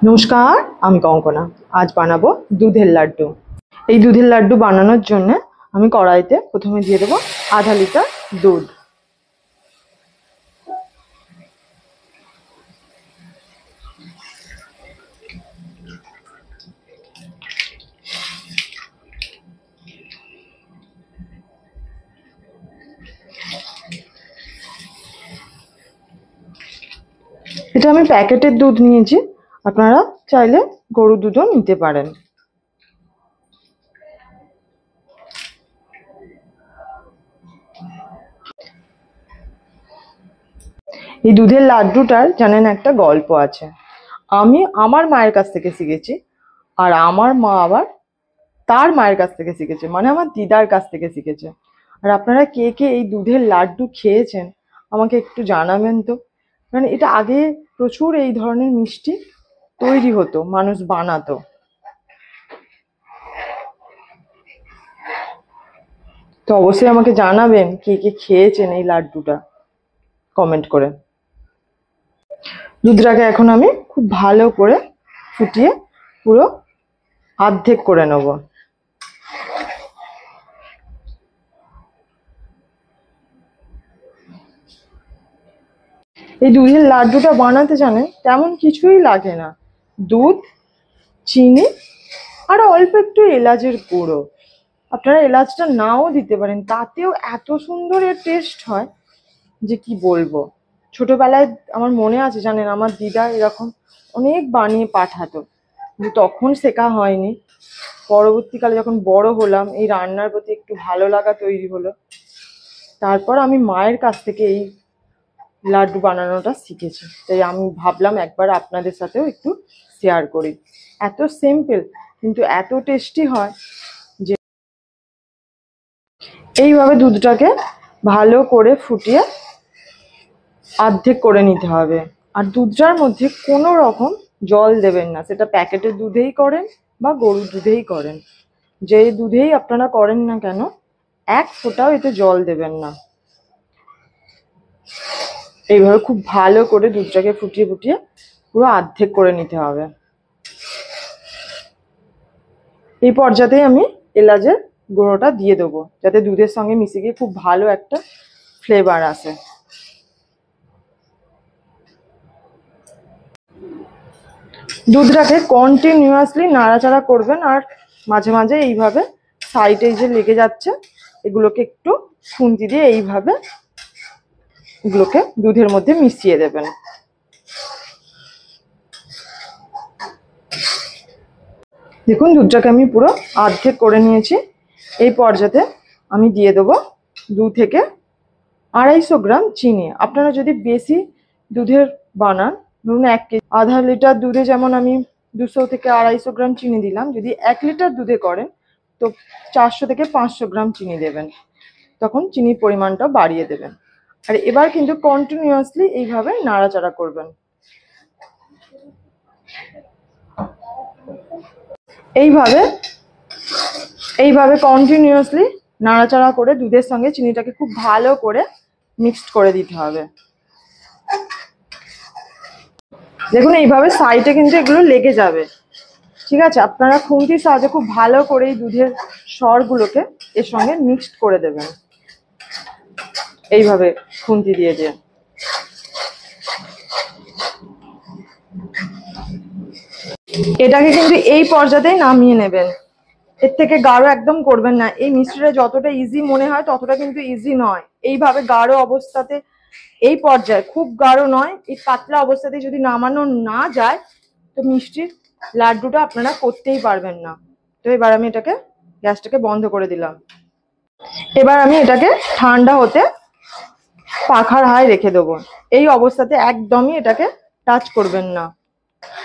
নমস্কার, আমি কঙ্কনা। আজ বানাবো দুধের লাড্ডু। এই দুধের লাড্ডু বানানোর জন্য আমি কড়াইতে প্রথমে দিয়ে দেবো আধা লিটার দুধ। এটা আমি প্যাকেটের দুধ নিয়েছি, আপনারা চাইলে গরুর দুধও নিতে পারেন। এই দুধের লাড্ডুটার জানেন একটা গল্প আছে। আমি আমার মায়ের কাছ থেকে শিখেছি, আর আমার মা আবার তার মায়ের কাছ থেকে শিখেছে, মানে আমার দিদার কাছ থেকে শিখেছে। আর আপনারা কে কে এই দুধের লাড্ডু খেয়েছেন আমাকে একটু জানাবেন তো। মানে এটা আগে প্রচুর এই ধরনের মিষ্টি তৈরি হতো, মানুষ বানাতো। তো অবশ্যই আমাকে জানাবেন কে কে খেয়েছেন এই লাড্ডুটা, কমেন্ট করে। দুধটাকে এখন আমি খুব ভালো করে ফুটিয়ে পুরো অর্ধেক করে নেব। এই দুধের লাড্ডুটা বানাতে জানেন তেমন কিছুই লাগে না, দুধ, চিনি আর অল্প একটু এলাচের গুঁড়ো। আপনারা এলাচটা নাও দিতে পারেন, তাতেও এত সুন্দর এর টেস্ট হয় যে কি বলবো। ছোটবেলায় আমার মনে আছে জানেন, আমার দিদা এরকম অনেক বানিয়ে পাঠাতো, কিন্তু তখন শেখা হয়নি। পরবর্তীকালে যখন বড় হলাম, এই রান্নার প্রতি একটু ভালো লাগা তৈরি হলো, তারপর আমি মায়ের কাছ থেকে এই লাড্ডু বানানোটা শিখেছি। তাই আমি ভাবলাম একবার আপনাদের সাথেও একটু শেয়ার করি। এত সিম্পল কিন্তু এত টেস্টি হয় যে। এইভাবে দুধটাকে ভালো করে ফুটিয়ে অর্ধেক করে নিতে হবে। আর দুধটার মধ্যে কোনো রকম জল দেবেন না, সেটা প্যাকেটের দুধেই করেন বা গরুর দুধেই করেন। যে দুধেই আপনারা করেন না কেন, এক ফোঁটাও এতে জল দেবেন না। এইভাবে খুব ভালো করে দুধটাকে ফুটিয়ে ফুটিয়ে পুরো অর্ধেক করে নিতে হবে। এই পর্যায়ে আমি এলাচের গুঁড়োটা দিয়ে দেবো, যাতে দুধের সঙ্গে মিশে গিয়ে খুব ভালো একটা ফ্লেভার আসে। দুধটাকে কন্টিনিউয়াসলি নাড়াচাড়া করবেন, আর মাঝে মাঝে এইভাবে সাইডে যে লেগে যাচ্ছে এগুলোকে একটু খুন্তি দিয়ে এইভাবে এগুলোকে দুধের মধ্যে মিশিয়ে দেবেন। দেখুন দুধটাকে আমি পুরো অর্ধেক করে নিয়েছি। এই পর্যায়ে আমি দিয়ে দেবো 2 থেকে 250 গ্রাম চিনি। আপনারা যদি বেশি দুধের বানান, ধরুন 1 কেজি, আধা লিটার দুধে যেমন আমি 200 থেকে 250 গ্রাম চিনি দিলাম, যদি 1 লিটার দুধে করেন তো 400 থেকে 500 গ্রাম চিনি দেবেন, তখন চিনির পরিমাণটা বাড়িয়ে দেবেন। আর এবার কিন্তু কন্টিনিউয়াসলি এইভাবে নাড়াচাড়া করবেন। এইভাবে এইভাবে কন্টিনিউয়াসলি নাড়াচাড়া করে দুধের সঙ্গে চিনিটাকে খুব ভালো করে মিক্সড করে দিতে হবে। দেখুন এইভাবে সাইডে কিন্তু এগুলো লেগে যাবে, ঠিক আছে? আপনারা খুন্তির সাহায্যে খুব ভালো করে এই দুধের সরগুলোকে এর সঙ্গে মিক্সড করে দেবেন, এইভাবে খুন্তি দিয়ে দিয়ে। এটাকে কিন্তু এই পর্যায়েই নামিয়ে নেবেন, এর থেকে গাঢ় একদম করবেন না। এই মিষ্টিটা যতটা ইজি মনে হয় ততটা কিন্তু ইজি নয়। এইভাবে গাঢ় অবস্থাতে, এই পর্যায়ে খুব গাঢ় নয়, এই পাতলা অবস্থাতে যদি নামানো না যায় তো মিষ্টির লাড্ডুটা আপনারা করতেই পারবেন না। তো এবার আমি এটাকে গ্যাসটাকে বন্ধ করে দিলাম। এবার আমি এটাকে ঠান্ডা হতে পাখার হায় রেখে দেবো। এই অবস্থাতে একদমই এটাকে টাচ করবেন না,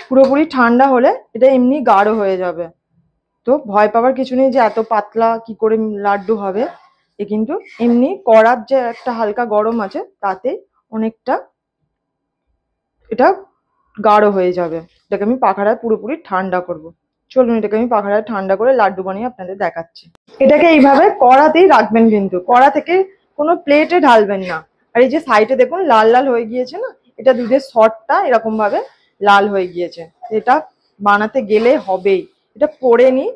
পুরোপুরি ঠান্ডা হলে এটা এমনি গাঢ় হয়ে যাবে। তো ভয় পাওয়ার কিছু নেই যে এত পাতলা কি করে লাড্ডু হবে। এ কিন্তু এমনি কড়ার যে একটা হালকা গরম আছে তাতে অনেকটা এটা গাঢ় হয়ে যাবে। এটাকে আমি পাখাড়ায় পুরোপুরি ঠান্ডা করব। চলুন এটাকে আমি পাখাড়ায় ঠান্ডা করে লাড্ডু বানিয়ে আপনাদের দেখাচ্ছি। এটাকে এইভাবে কড়াতেই রাখবেন, কিন্তু কড়া থেকে কোনো প্লেটে ঢালবেন না। আর এই যে সাইডে দেখুন লাল লাল হয়ে গিয়েছে না, এটা দুধের সরটা এরকম ভাবে লাল হয়ে গিয়েছে। এটা বানাতে গেলে হবেই, এটা পড়েনি,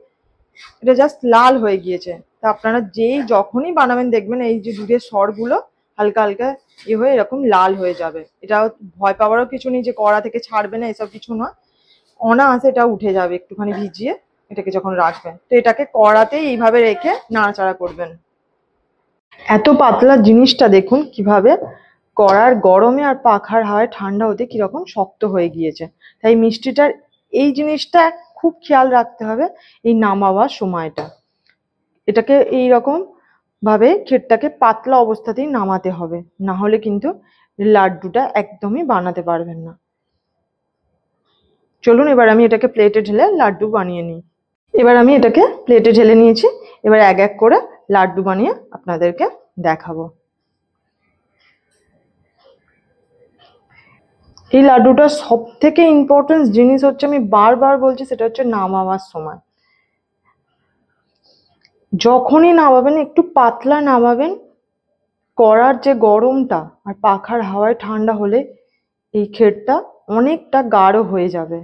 এটা জাস্ট লাল হয়ে গিয়েছে। তা আপনারা যখনই বানাবেন দেখবেন এই যে দুধের স্বরগুলো হালকা হালকা হয়ে এরকম লাল হয়ে যাবে। এটা ভয় পাওয়ারও কিছু নেই যে কড়া থেকে ছাড়বে না, এসব কিছু না, অনায়াসে এটা উঠে যাবে একটুখানি ভিজিয়ে এটাকে যখন রাখবেন। তো এটাকে কড়াতে এইভাবে রেখে নাড়াচাড়া করবেন। এত পাতলা জিনিসটা দেখুন কিভাবে কড়ার গরমে আর পাখার হাওয়ায় ঠান্ডা হতে কিরকম শক্ত হয়ে গিয়েছে। তাই মিষ্টিটার এই জিনিসটা খুব খেয়াল রাখতে হবে, এই নামাবার সময়টা। এটাকে এইরকম ভাবে ক্ষীরটাকে পাতলা অবস্থাতেই নামাতে হবে, না হলে কিন্তু লাড্ডুটা একদমই বানাতে পারবেন না। চলুন এবার আমি এটাকে প্লেটে ঢেলে লাড্ডু বানিয়ে নিই। এবার আমি এটাকে প্লেটে ঢেলে নিয়েছি। এবার এক এক করে লাড্ডু বানিয়ে আপনাদেরকে দেখাবো। এই লাড্ডুটার সব থেকে ইম্পর্টেন্ট জিনিস হচ্ছে, আমি বারবার বলছি, সেটা হচ্ছে নামাবার সময়। যখনই নামাবেন একটু পাতলা নামাবেন। কড়ার যে গরমটা আর পাখার হাওয়ায় ঠান্ডা হলে এই ক্ষীরটা অনেকটা গাঢ় হয়ে যাবে।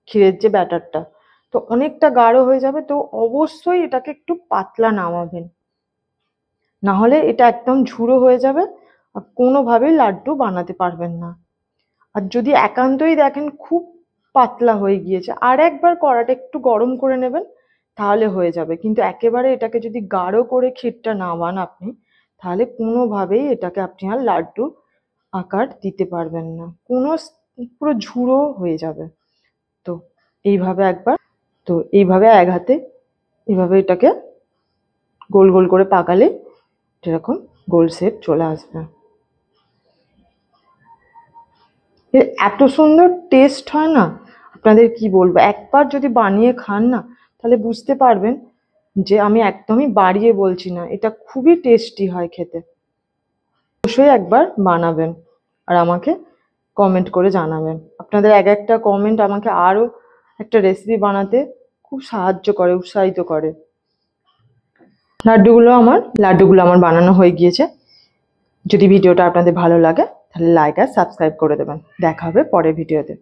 ক্ষীরের যে ব্যাটারটা তো অনেকটা গাঢ় হয়ে যাবে। তো অবশ্যই এটাকে একটু পাতলা নামাবেন, না হলে এটা একদম ঝুড়ো হয়ে যাবে আর কোনোভাবেই লাড্ডু বানাতে পারবেন না। আর যদি একান্তই দেখেন খুব পাতলা হয়ে গিয়েছে, আর একবার কড়াটা একটু গরম করে নেবেন, তাহলে হয়ে যাবে। কিন্তু একেবারে এটাকে যদি গাঢ় করে ক্ষীরটা নামান আপনি, তাহলে কোনোভাবেই এটাকে আপনি আর লাড্ডু আকার দিতে পারবেন না, পুরো ঝুড়ো হয়ে যাবে। তো এইভাবে এক হাতে এইভাবে এটাকে গোল গোল করে পাকালে এরকম গোল শেপ চলে আসবে। এত সুন্দর টেস্ট হয় না, আপনাদের কি বলবো। একবার যদি বানিয়ে খান না, তাহলে বুঝতে পারবেন যে আমি একদমই বাড়িয়ে বলছি না, এটা খুবই টেস্টি হয় খেতে। অবশ্যই একবার বানাবেন আর আমাকে কমেন্ট করে জানাবেন। আপনাদের এক একটা কমেন্ট আমাকে আরো একটা রেসিপি বানাতে খুব সাহায্য করে, উৎসাহিত করে। লাড্ডুগুলো আমার বানানো হয়ে গিয়েছে। যদি ভিডিওটা আপনাদের ভালো লাগে তাহলে লাইক আর সাবস্ক্রাইব করে দেবেন। দেখা হবে পরের ভিডিওতে।